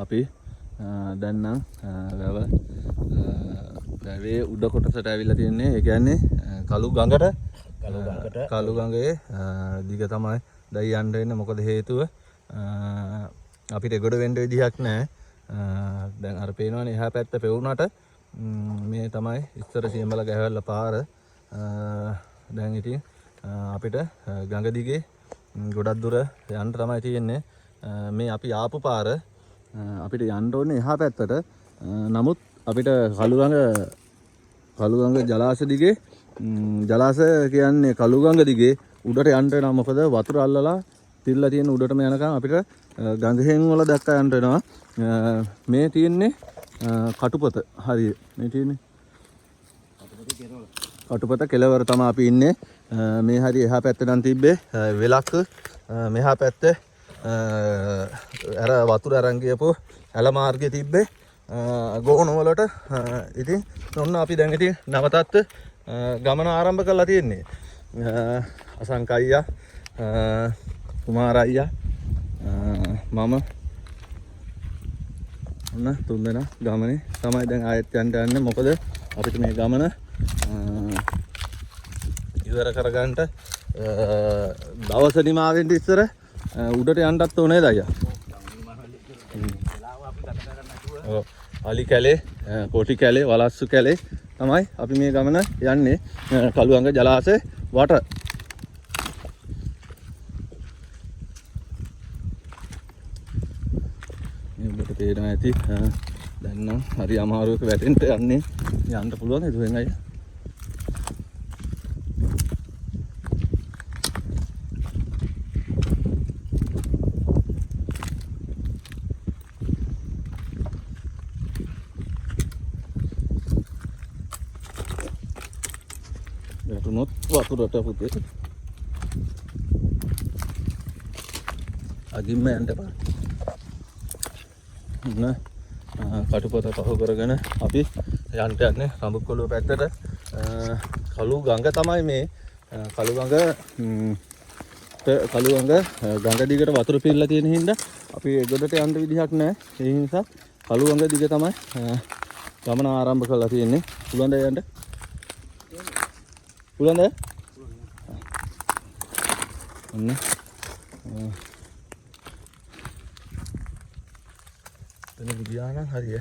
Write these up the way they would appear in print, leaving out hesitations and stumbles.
අපි දැන් නම් වැවේ උඩ කොටසට ඇවිල්ලා තියෙන්නේ. ඒ කියන්නේ කළු ගඟේ දිග තමයි දැන් යන්න වෙන්නේ. මොකද හේතුව අපිට ගොඩ වෙන්න විදිහක් නැහැ. දැන් අර පේනවනේ එහා පැත්ත පෙවුනට මේ තමයි ඉස්සර සියඹල ගැහැවල පාර. දැන් ඉතින් අපිට ගඟ දිගේ ගොඩක් දුර යන්න තමයි තියෙන්නේ. මේ අපි ආපු පාර අපිට යන්න ඕනේ එහා පැත්තට. නමුත් අපිට කළුගඟ ජලාශ දිගේ ජලාශ කියන්නේ කළුගඟ දිගේ උඩට යන්න වෙනවා. මොකද වතුර අල්ලලා තිරලා තියෙන උඩටම යනකම් අපිට ගඟහෙන් වල දැක්ක යන්න වෙනවා. මේ තියෙන්නේ කටුපත. හරිය. මේ තියෙන්නේ කටුපත කෙළවර තමයි අපි ඉන්නේ. මේ හරිය එහා පැත්තේ නම් තිබ්බේ වෙලක්. මෙහා පැත්තේ අර වතුර අරන් ගියපු ඇල මාර්ගයේ තිබ්බේ ගෝණ වලට. ඉතින් ඔන්න අපි දැන් ඉතින් නවතත් ගමන ආරම්භ කරලා තියෙන්නේ. අසංක අයියා, කුමාර අයියා, මම ඔන්න තුන්දෙනා ගමනේ තමයි දැන් ආයෙත් යන්නේ. මොකද අපිට මේ ගමන ඉවර කරගන්න දවස නිමාවෙන්න ඉස්සර උඩට යන්නත් ඕනේ නේද අයියා? අලි කැලේ, කොටි කැලේ, වලස්සු කැලේ තමයි අපි මේ ගමන යන්නේ. කළුගඟ ජලාශය වට. මේ ඔබට තේරෙනවා ඇති. දැන් නම් හරි අමාරුවක වැටෙන්න යන්න පුළුවන් නේද අයියා? වැටුනොත් වතුරට පුතේ අගින්ම යන්න එපා. කටුපත පහු කරගෙන අපි යන්නේ රඹුක්කොළුව පැත්තට. කළු ගඟ තමයි මේ. කළු ගඟ ගඟ දිගට වතුර පිරලා තියෙන හින්දා අපි ගොඩට යන්න විදිහක් නැහැ. ඒ නිසා කළු ගඟ දිග තමයි ගමන ආරම්භ කරලා තියෙන්නේ. පුළුවන්ද යන්න? පුළුවන්ද? ඔන්න එතන ගියා නම් හරිය.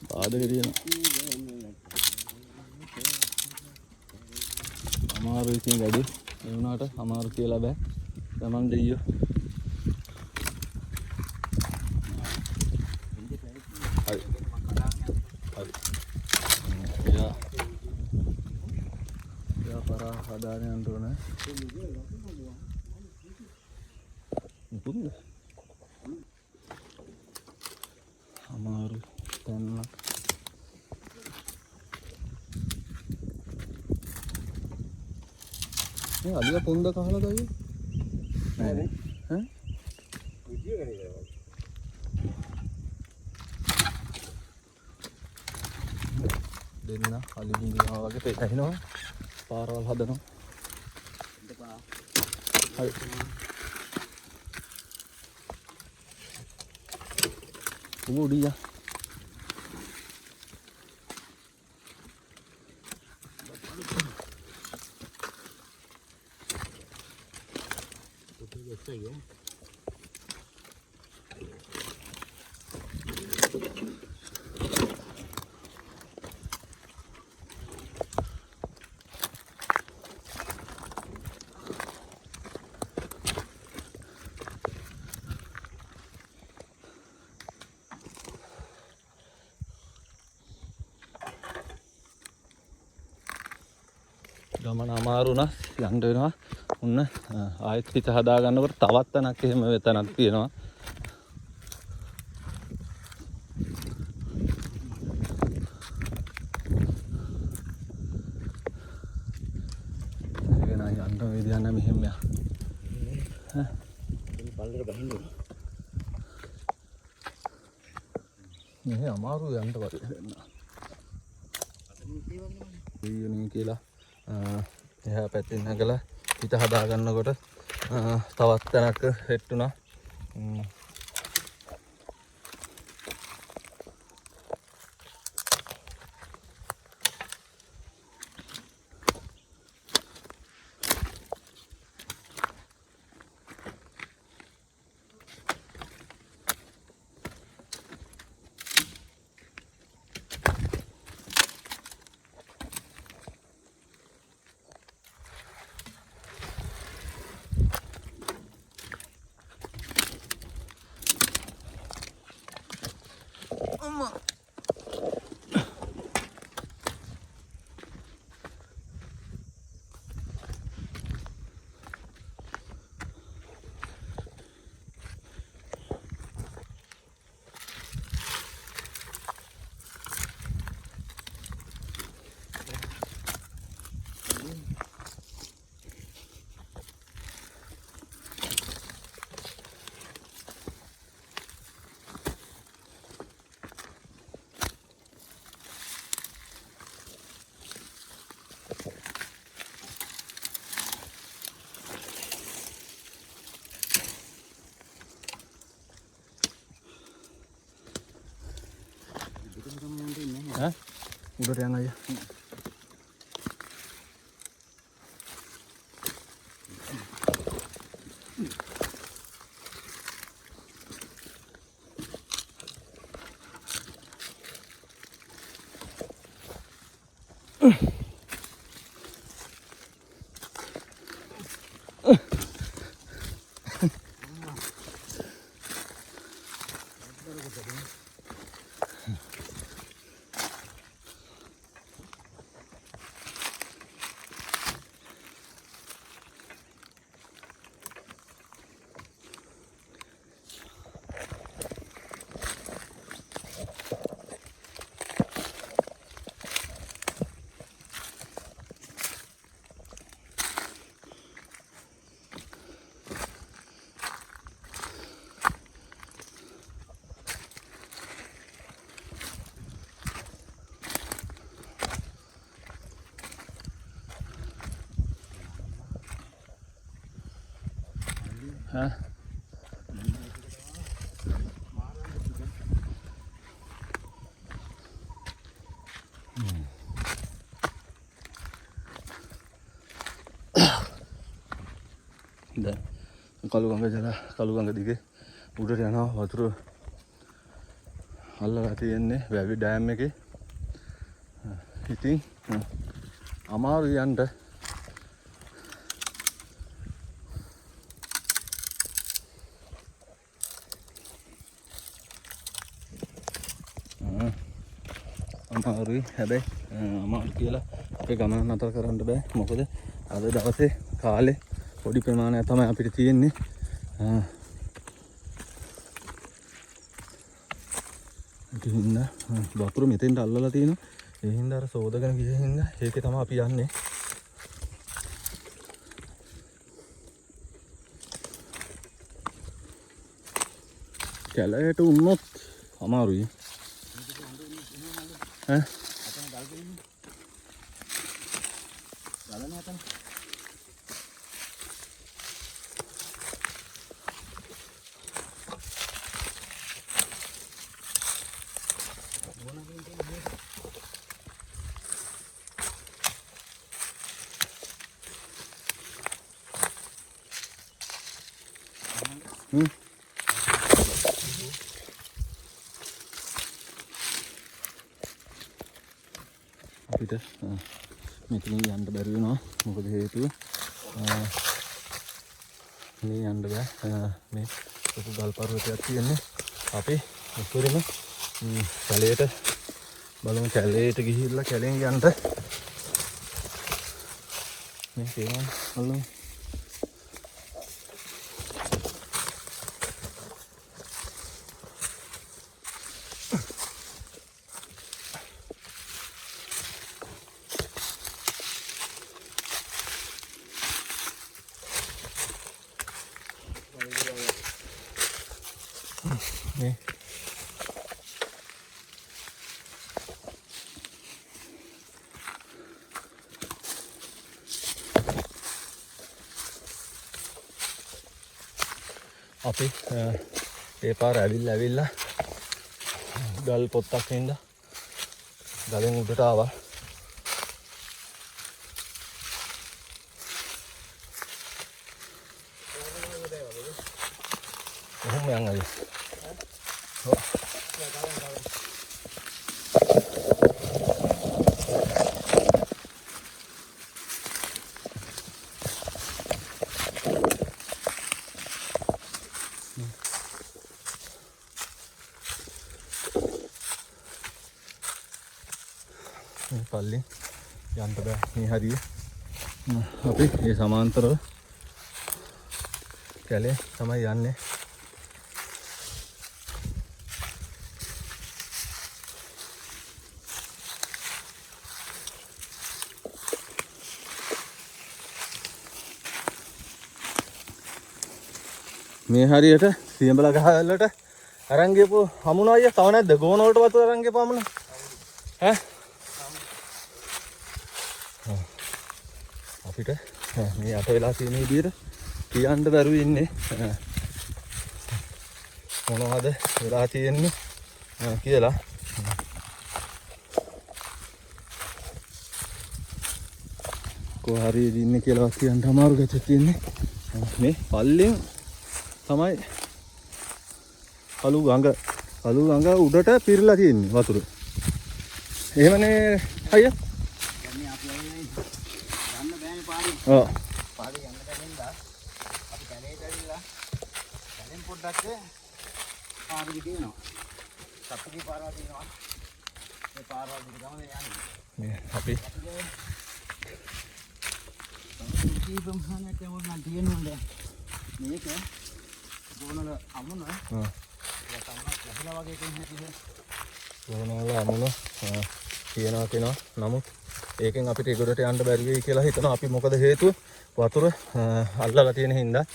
පාදක තියෙනවා. අමාරු ඉතින් වැඩි. ඒ වුණාට අමාරු කියලා බෑ. තමන් දෙයියෝ. හදාගෙන යන්න ඕනේ. මුකුත් අමාරු තැන්න. මේ අලිය පොන්ද කහලාද අයියෝ? නෑ නේ. ඈ? විදිය ගන්නේ. දෙන්න අලි බින්දිනවා වගේ පෙන්නනවා. පාරවල් හදනවා. හරි. උඩියා. ගමන අමාරු නම් යන්න වෙනවා. ඔන්න ආයෙත් හිත හදා ගන්නකොට තවත් තැනක් එහෙම වෙතනක් තියෙනවා. ඒක නයි යන්න වේදියා නම් මෙහෙම යා. ඈ පල්ලෙට බහින්න ඕන. මේ අමාරු යන්න වගේ වෙනවා. ඊයනේ කියලා එහා පැත්තෙන් නැගලා හිත හදා ගන්නකොට තවත් තැනක සෙට් වුණා. Udah yang aja. Hah? Dan kalau gangga dige udah යනවා වතුර අල්ලලා තියෙන්නේ වැවි ඩෑම් එකේ. ඉතින් අමාරු යන්න. අමාරුයි හැබැයි අමාරු කියලා අපේ ගමන නතර කරන්න බෑ. මොකද අද දවසේ කාලේ පොඩි ප්‍රමාණයක් තමයි අපිට තියෙන්නේ. ඉතින් වතුර මෙතෙන්ට අල්ලලා තියෙනවා. ඒ හින්දා අර සෝදගෙන ගිය හින්දා ඒකේ තමයි අපි යන්නේ. කැලයට උන්නොත් අමාරුයි. අපිට මෙතනින් යන්න බැරි වෙනවා. මොකද හේතුව මේ යන්න බෑ. මේ ලොකු ගල් පර්වතයක් තියෙන්නේ. අපි උඩරින් කැලේට බලමු. කැලේට ගිහිල්ලා කැලෙන් යන්න මේ තේරෙන බලමු. අපි ඒ පාර ඇවිල්ලා ගල් පොත්තක් හින්දා ගලෙන් උඩට ආවා. කොහොම යන් අය. පල්ලෙන් යන්න බෑ මේ හරිය. අපි මේ සමාන්තරව කැලේ තමයි යන්නේ. මේ හරියට සියඹලා ගහ වලට අරන් ගියපු හමුණා අයියා තව නැද්ද? ගෝන වලට වතුර අරන් ගියපු හමුණා. ඈ අපිට මේ අත වෙලා තියෙන විදිහට කියන්න බැරුව ඉන්නේ මොනවද වෙලා තියෙන්නේ කියලා. කොහරි ඉන්නේ කියලා කියන්න අමාරු ගැටයක් තියෙන්නේ. මේ පල්ලෙන් තමයි කළු ගඟ උඩට පිරලා තියෙන්නේ වතුර. එහෙමනේ අයියා. ඔව්. පාරේ යන්න බැරින්දා අපි කැලේට ඇවිල්ලා කැලෙන් පොඩ්ඩක් පාරේ ගිහිනවා. සත්තුගේ පාරවල් තියෙනවා. මේ පාරවල් දිග ගමනේ යන්නේ. මේ අපි කීපම් හානට වුණා දිනුනේ. මේක ගෝනල අමුණ. ඒක තමයි ලැබලා වගේ කෙනෙක් හිටියේ. ගෝනල අමුණ කියනවා කෙනා නමුත් ඒකෙන් අපිට ඒගොඩට යන්න බැරි වෙයි කියලා හිතනවා. අපි මොකද හේතුව වතුර අල්ලලා තියෙන හින්දා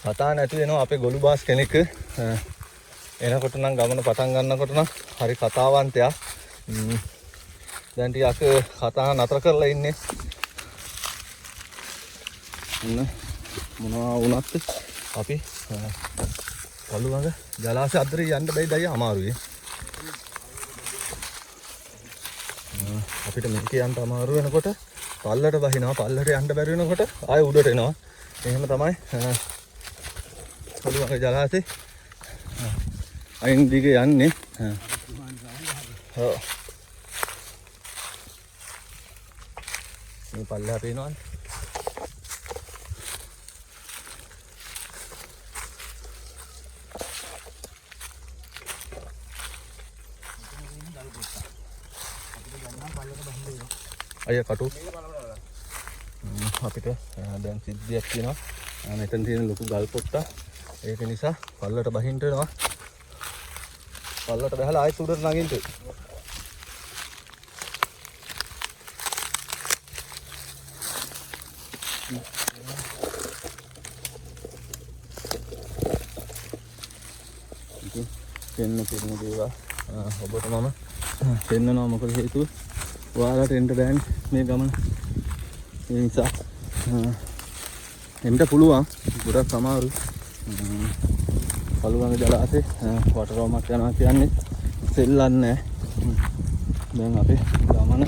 කතා නැති වෙනවා. අපේ ගොළු බාස් කෙනෙක් එනකොට නම් ගමන පටන් ගන්නකොට නම් හරි කතාවන්තයා. දැන් ටිකක් කතා නතර කරලා ඉන්නේ. මොනවා වුණත් අපි කළු ගඟ ජලාශය අතරේ යන්න බැයි දයි අමාරුයි. අපිට මේක යන්න අමාරු වෙනකොට පල්ලට බහිනවා. පල්ලට යන්න බැරි වෙනකොට ආයෙ උඩට එනවා. එහෙම තමයි කළු ගඟ ජලාශේ අයින් දිගේ යන්නේ. ඔව්. මේ පල්ලෙහා පේනවනේ. අය කටු අපිට දැන් සිද්ධියක් තියෙනවා. මෙතන තියෙන ලොකු ගල් පොත්ත. ඒක නිසා පල්ලට බහින්න වෙනවා. පල්ලට බහලා ආයෙත් උඩට නගින්න. ඉතින් පෙන්න දේවා ඔබට මම පෙන්නනවා. මොකද හේතුව ඔයාලට එන්න බෑනේ මේ ගමන. ඒ නිසා එන්න පුළුවන්. ගොඩක් අමාරු. කළු ගඟ ජලාශේ වටරවමක් යනවා කියන්නේ සෙල්ලන්නේ. දැන් අපේ ගමන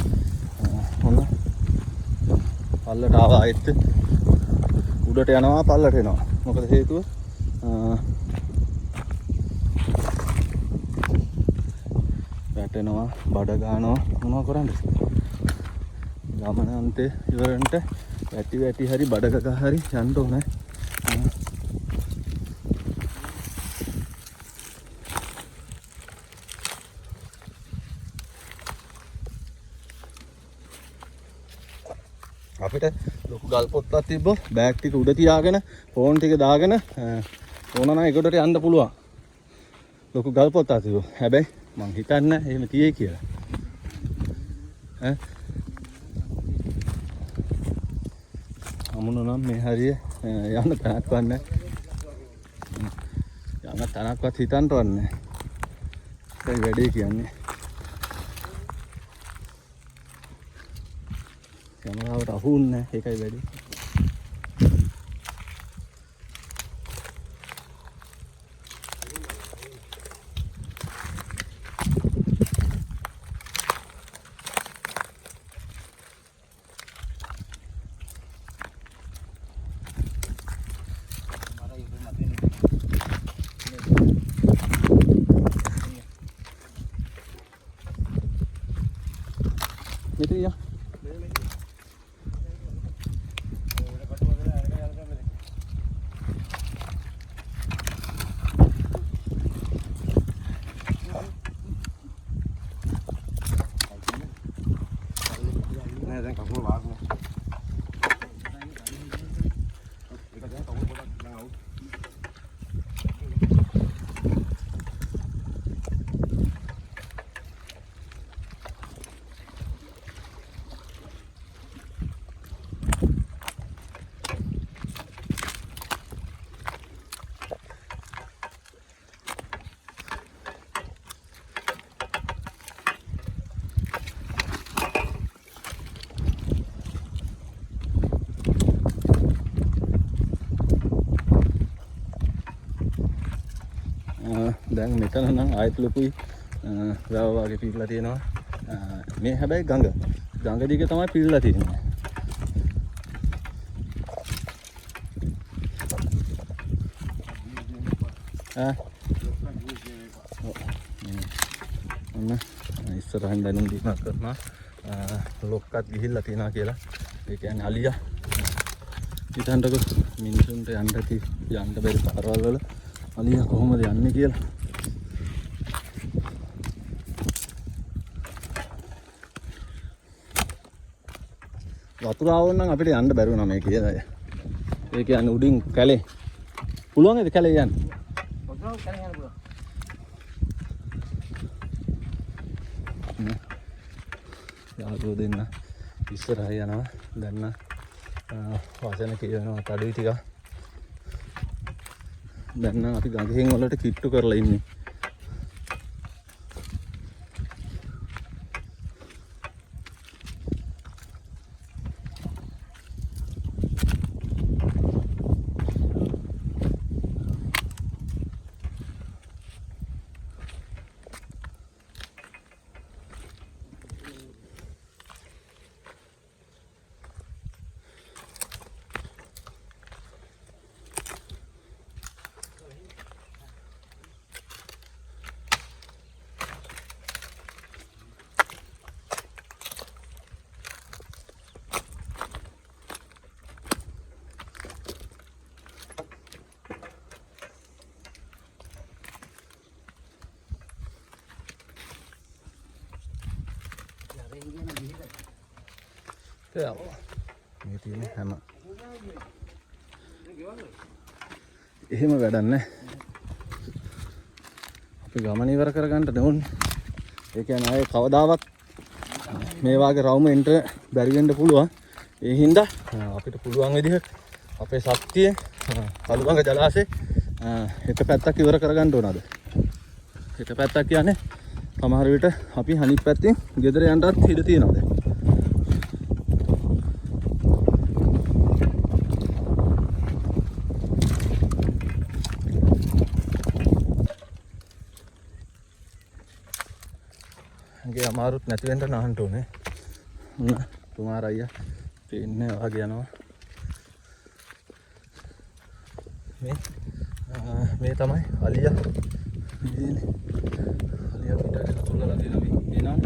හොඳ පල්ලට ආවා. ආයෙත් උඩට යනවා පල්ලට එනවා. මොකද හේතුව වැටෙනවා බඩ ගන්නවා මොනවා කරන්නද? ගමන අන්තේ ඉවරන්ට වැටි හරි බඩගක හරි යන්න ඕනේ. අපිට ලොකු ගල් පොත්තක් තිබ්බොත් බෑග් ටික උඩ තියාගෙන ෆෝන් ටික දාගෙන ඕන නම් ඒකට යන්න පුළුවන්. ලොකු ගල් පොත්තක් තිබ්බොත්. හැබැයි මං හිතන්නේ එහෙම තියේ කියලා. අමුණ නම් මේ හරිය යන්න තැනක් වන්නේ. යන්න තැනක්වත් හිතන්නවත් නැහැ. ඒ වැඩේ කියන්නේ. කැමරාවට අහුන්නේ නැහැ. ඒකයි වැඩේ. නෑ දැන් කකුල වාග්නේ. ඒක දැන් කකුල පොඩක් දැන් අවුත්. දැන් මෙතන නම් ආයත ලොකුයි වැව වගේ පිරලා තියෙනවා. මේ හැබැයි ගඟ දිගේ තමයි පිරලා තියෙන්නේ. ඔන්න ඉස්සරහින් දැනුම් දීමක් කරනවා. ලොක්කත් ගිහිල්ලා තියෙනවා කියලා. ඒ කියන්නේ අලියා හිතන්නකො මිනිසුන්ට යන්න බැරි පාරවල් වල අලියා කොහොමද යන්නේ කියලා. වතුර ආවොත් නම් අපිට යන්න බැරි වුණා මේ කියලා. ඒ කියන්නේ උඩින් කැලේ. පුළුවන් නේද කැලේ යන්න? වතුර කැලේ යන්න පුළුවන්. යාළුවෝ දෙන්න ඉස්සරහ යනවා. දැන් වචන කියනවා තඩුයි ටික. දැන් නම් අපි ගඟෙන් වලට කිට්ටු කරලා ඉන්නේ. මේ තියෙන හැම එහෙම වැඩක් නැහැ. අපි ගමන ඉවර කරගන්න ඕනේ. ඒ කියන්නේ ආයේ කවදාවත් මේ වාගේ රවුම එන්න බැරි වෙන්න පුළුවන්. ඒ හින්දා අපිට පුළුවන් විදිහට අපේ ශක්තිය කළුගඟ ජලාශේ එක පැත්තක් ඉවර කරගන්න ඕන අද. එක පැත්තක් කියන්නේ සමහර විට අපි අනිත් පැත්තෙන් ගෙදර යන්නත් ඉඩ තියෙනවා දැන්. අමාරුත් නැති වෙන්න නහන්න ඕනේ. කුමාර අයියා පේන්නේ වගේ යනවා. මේ තමයි අලියා. අලියා පිටට තුලලා දෙනවා.